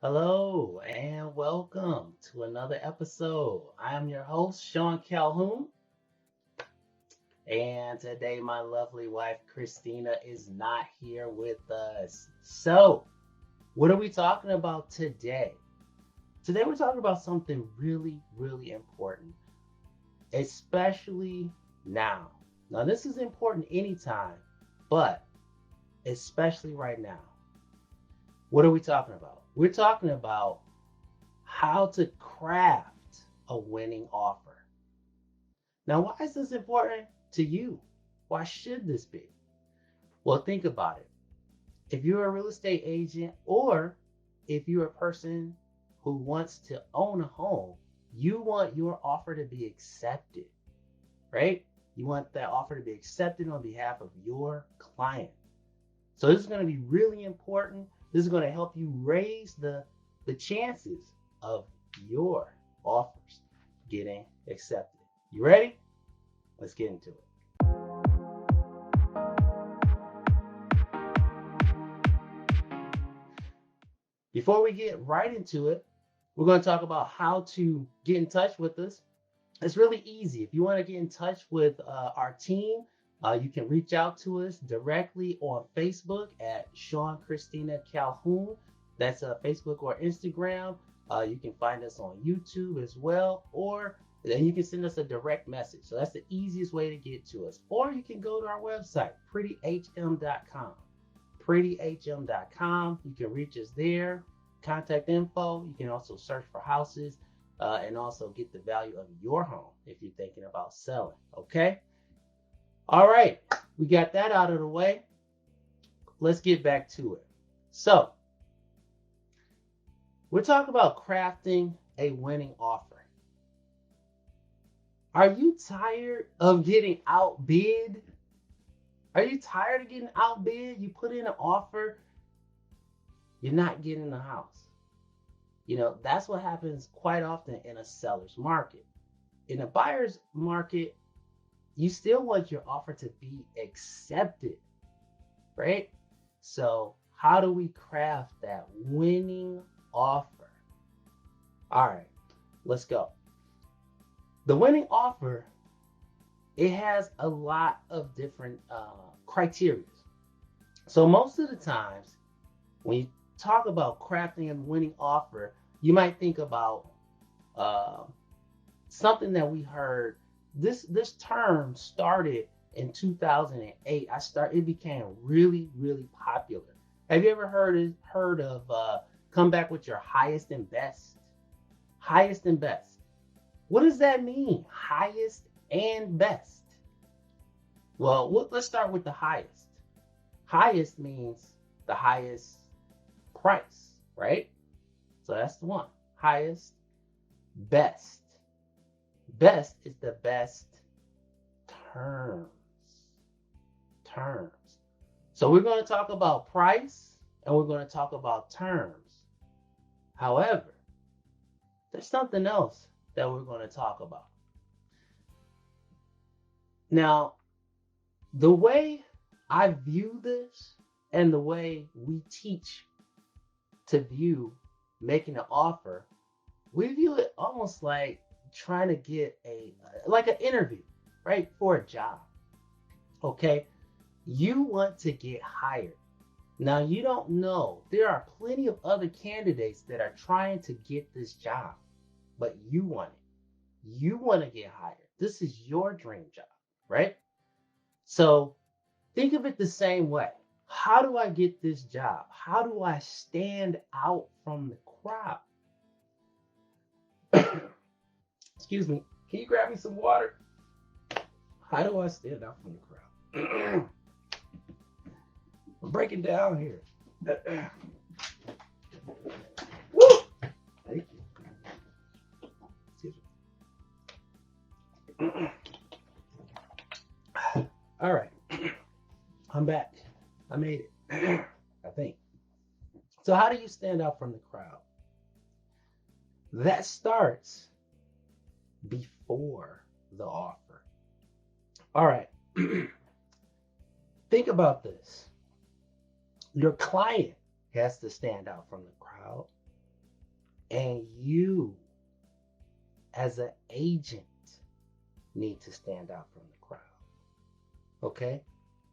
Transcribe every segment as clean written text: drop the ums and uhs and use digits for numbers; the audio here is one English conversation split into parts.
Hello and welcome to another episode. I am your host, Sean Calhoun, and today my lovely wife, Christina, is not here with us. So, what are we talking about today? Today, we're talking about something really, really important, especially now. Now, this is important anytime, but especially right now. What are we talking about? We're talking about how to craft a winning offer. Now, why is this important to you? Why should this be? Well, think about it. If you're a real estate agent or if you're a person who wants to own a home, you want your offer to be accepted, right? You want that offer to be accepted on behalf of your client. So this is going to be really important. This is going to help you raise the chances of your offers getting accepted. You ready? Let's get into it. Before we get right into it, we're going to talk about how to get in touch with us. It's really easy. If you want to get in touch with our team, you can reach out to us directly on Facebook at Sean Christina Calhoun. That's Facebook or Instagram. You can find us on YouTube as well, or then you can send us a direct message. So that's the easiest way to get to us. Or you can go to our website, prettyhm.com. Prettyhm.com. You can reach us there. Contact info. You can also search for houses and also get the value of your home if you're thinking about selling. Okay. All right. We got that out of the way. Let's get back to it. So, we're talking about crafting a winning offer. Are you tired of getting outbid? Are you tired of getting outbid? You put in an offer, you're not getting the house. That's what happens quite often in a seller's market. In a buyer's market, you still want your offer to be accepted, right? So, how do we craft that winning offer? All right, let's go. The winning offer, it has a lot of different criteria. So, most of the times, when you talk about crafting a winning offer, you might think about uh, something that we heard. This term started in 2008. It became really, really popular. Have you ever heard of come back with your highest and best? Highest and best. What does that mean? Highest and best. Well, let's start with the highest. Highest means the highest price, right? So that's the one. Highest, best. Best is the best terms. Terms. So we're going to talk about price and we're going to talk about terms. However, there's something else that we're going to talk about. Now, the way I view this and the way we teach to view making an offer, we view it almost like trying to get like an interview, right? For a job. Okay. You want to get hired. Now you don't know. There are plenty of other candidates that are trying to get this job, but you want it. You want to get hired. This is your dream job, right? So think of it the same way. How do I get this job? How do I stand out from the crowd? Excuse me. Can you grab me some water? How do I stand out from the crowd? I'm breaking down here. Woo! Thank you. Excuse me. All right. I'm back. I made it. I think. So how do you stand out from the crowd? That starts before the offer. All right. Think about this. Your client has to stand out from the crowd. And you, as an agent, need to stand out from the crowd. Okay?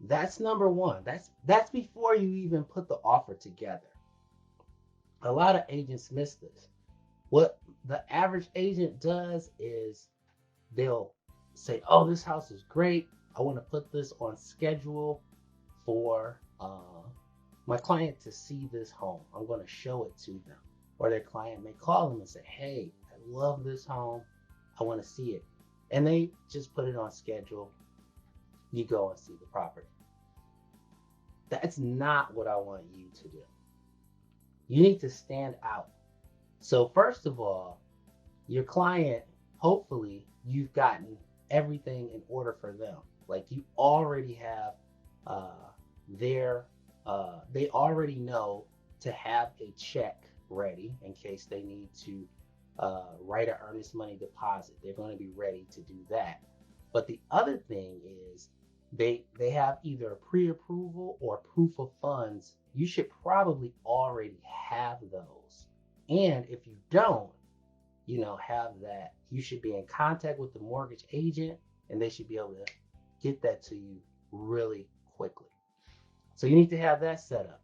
That's number one. That's before you even put the offer together. A lot of agents miss this. What the average agent does is they'll say, "Oh, this house is great. I want to put this on schedule for my client to see this home. I'm going to show it to them." Or their client may call them and say, "Hey, I love this home. I want to see it." And they just put it on schedule. You go and see the property. That's not what I want you to do. You need to stand out. So, first of all, your client, hopefully, you've gotten everything in order for them. Like you already have their, they already know to have a check ready in case they need to write an earnest money deposit. They're going to be ready to do that. But the other thing is they have either a pre-approval or proof of funds. You should probably already have those. And if you don't, have that, you should be in contact with the mortgage agent and they should be able to get that to you really quickly. So you need to have that set up.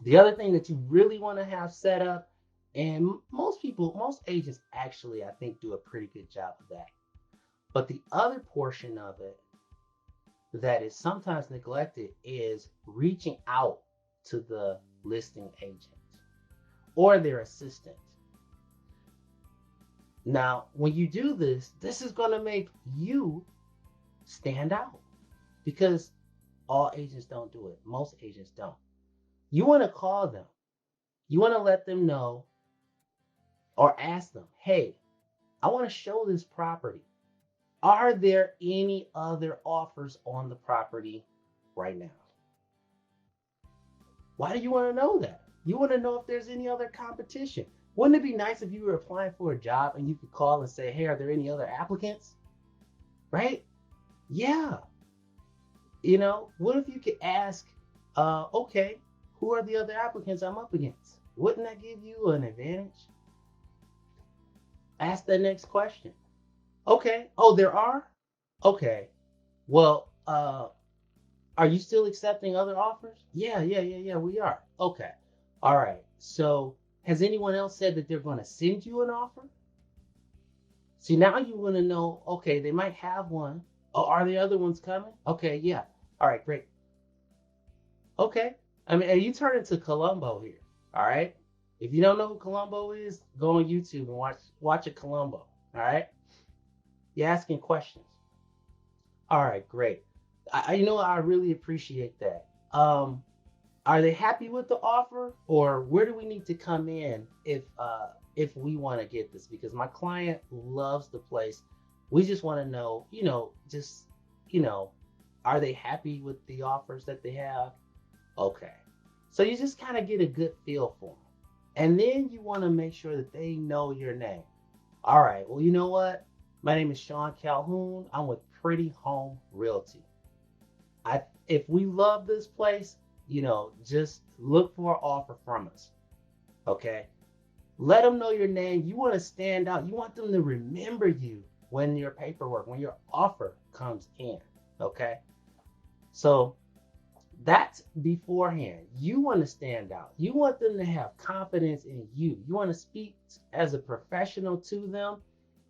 The other thing that you really want to have set up, and most agents actually, I think, do a pretty good job of that. But the other portion of it that is sometimes neglected is reaching out to the listing agent or their assistant. Now, when you do this, this is going to make you stand out because all agents don't do it. Most agents don't. You want to call them. You want to let them know or ask them, "Hey, I want to show this property. Are there any other offers on the property right now?" Why do you want to know that? You want to know if there's any other competition. Wouldn't it be nice if you were applying for a job and you could call and say, "Hey, are there any other applicants?" Right? Yeah. What if you could ask, okay, who are the other applicants I'm up against? Wouldn't that give you an advantage? Ask the next question. Okay. Oh, there are? Okay. Well, are you still accepting other offers? Yeah, we are. Okay. All right. So has anyone else said that they're going to send you an offer? See, now you want to know, okay, they might have one. Oh, are the other ones coming? Okay, yeah. All right, great. Okay. I mean, you turn into Columbo here. All right. If you don't know who Columbo is, go on YouTube and watch a Columbo. All right. You're asking questions. All right, great. I really appreciate that. Are they happy with the offer, or where do we need to come in if we want to get this? Because my client loves the place. We just want to know, you know, are they happy with the offers that they have? Okay. So you just kind of get a good feel for them. And then you want to make sure that they know your name. All right. Well, you know what? My name is Sean Calhoun. I'm with Pretty Home Realty. If we love this place, just look for an offer from us. Okay. Let them know your name. You want to stand out. You want them to remember you when when your offer comes in. Okay. So that's beforehand. You want to stand out. You want them to have confidence in you. You want to speak as a professional to them.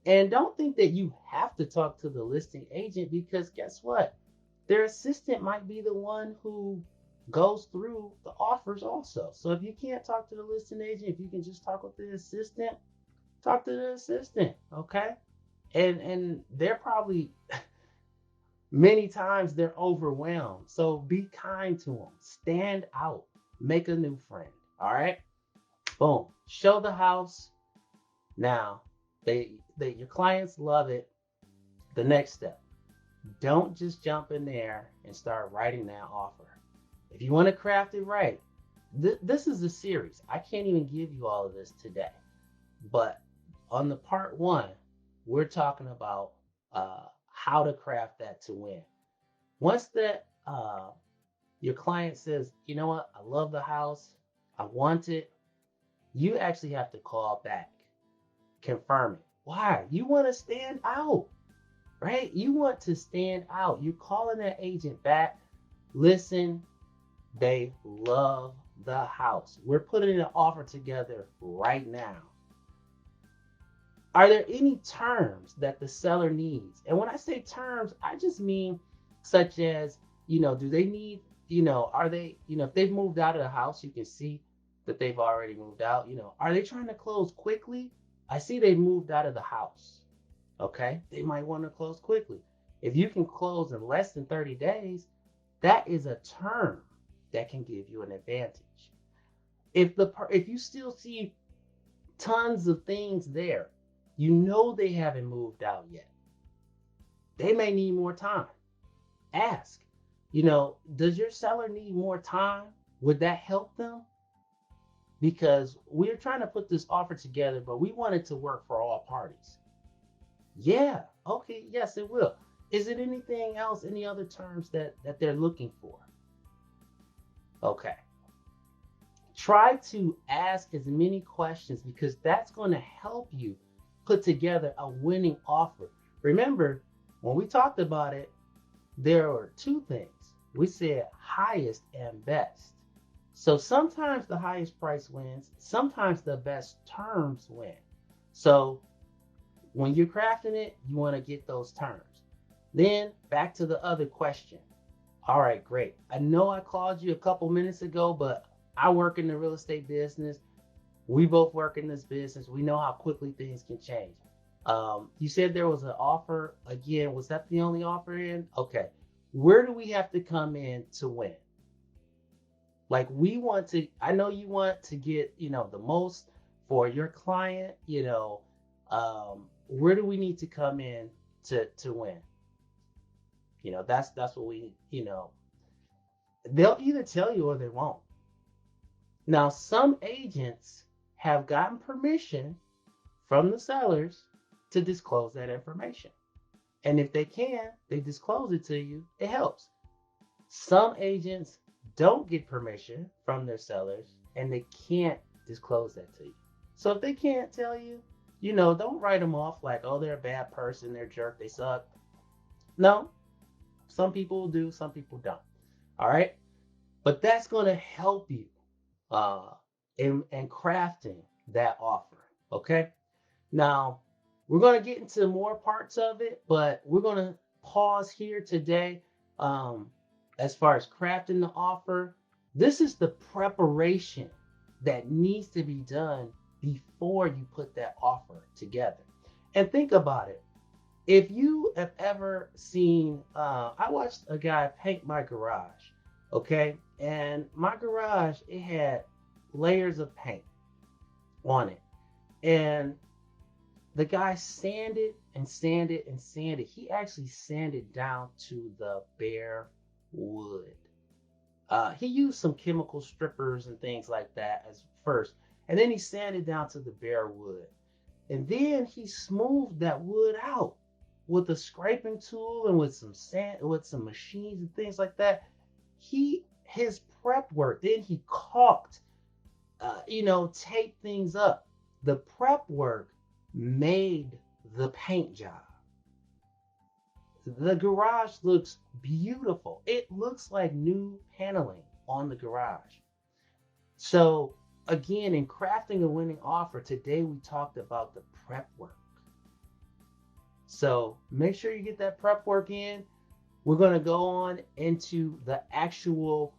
And don't think that you have to talk to the listing agent because guess what? Their assistant might be the one who goes through the offers also. So if you can't talk to the listing agent, if you can just talk with the assistant, talk to the assistant, okay? And they're probably many times they're overwhelmed. So be kind to them. Stand out. Make a new friend. All right? Boom. Show the house. Now, your clients love it. The next step. Don't just jump in there and start writing that offer. If you want to craft it right, this is a series. I can't even give you all of this today. But on the part one, we're talking about how to craft that to win. Once that your client says, "You know what? I love the house. I want it." you actually have to call back, confirm it. Why? You want to stand out, right? You want to stand out. You're calling that agent back. Listen, they love the house. We're putting an offer together right now. Are there any terms that the seller needs? And when I say terms, I just mean such as, do they need, are they, if they've moved out of the house, you can see that they've already moved out. Are they trying to close quickly? I see they moved out of the house. Okay. They might want to close quickly. If you can close in less than 30 days, that is a term that can give you an advantage. If you still see tons of things there, they haven't moved out yet. They may need more time. Ask, does your seller need more time? Would that help them? Because we're trying to put this offer together, but we want it to work for all parties. Yeah, okay, yes, it will. Is it anything else, any other terms that they're looking for? Okay. Try to ask as many questions because that's going to help you put together a winning offer. Remember, when we talked about it, there were two things. We said highest and best. So sometimes the highest price wins, sometimes the best terms win. So when you're crafting it, you want to get those terms. Then back to the other question. All right, great. I know I called you a couple minutes ago, but I work in the real estate business. We both work in this business. We know how quickly things can change. You said there was an offer. Again, was that the only offer in? Okay. Where do we have to come in to win? Like I know you want to get, the most for your client, where do we need to come in to win? That's what they'll either tell you or they won't. Now, some agents have gotten permission from the sellers to disclose that information. And if they can, they disclose it to you, it helps. Some agents don't get permission from their sellers and they can't disclose that to you. So if they can't tell you, don't write them off like, oh, they're a bad person, they're a jerk, they suck. No, some people do, some people don't. All right. But that's going to help you in crafting that offer. Okay. Now, we're going to get into more parts of it, but we're going to pause here today. As far as crafting the offer, this is the preparation that needs to be done before you put that offer together. And think about it. If you have ever seen, I watched a guy paint my garage, okay? And my garage, it had layers of paint on it. And the guy sanded and sanded and sanded. He actually sanded down to the bare wood. He used some chemical strippers and things like that as first. And then he sanded down to the bare wood. And then he smoothed that wood out with a scraping tool and with some sand, with some machines and things like that. His prep work, then he caulked, taped things up. The prep work made the paint job. The garage looks beautiful. It looks like new paneling on the garage. So again, in crafting a winning offer, today we talked about the prep work. So make sure you get that prep work in. We're going to go on into the actual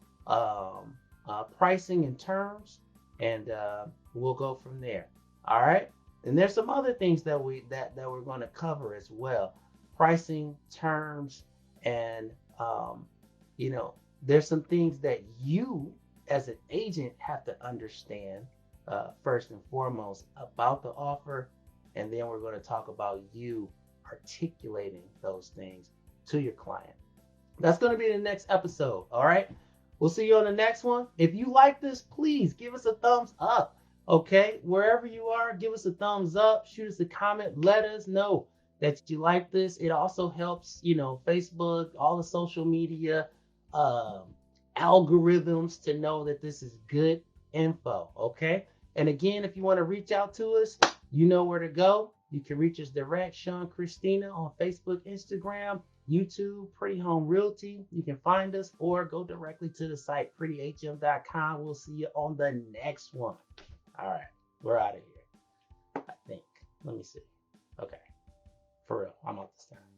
pricing and terms, and we'll go from there. All right. And there's some other things that we're going to cover as well. Pricing, terms, and there's some things that you as an agent have to understand first and foremost about the offer, and then we're going to talk about you articulating those things to your client. That's going to be the next episode. All right. We'll see you on the next one. If you like this, please give us a thumbs up. Okay. Wherever you are, give us a thumbs up, shoot us a comment, let us know that you like this. It also helps, Facebook, all the social media algorithms to know that this is good info. Okay. And again, if you want to reach out to us, you know where to go. You can reach us direct, Sean Christina, on Facebook, Instagram, YouTube, Pretty Home Realty. You can find us or go directly to the site, prettyhm.com. We'll see you on the next one. All right, we're out of here, I think. Let me see. Okay, for real, I'm out this time.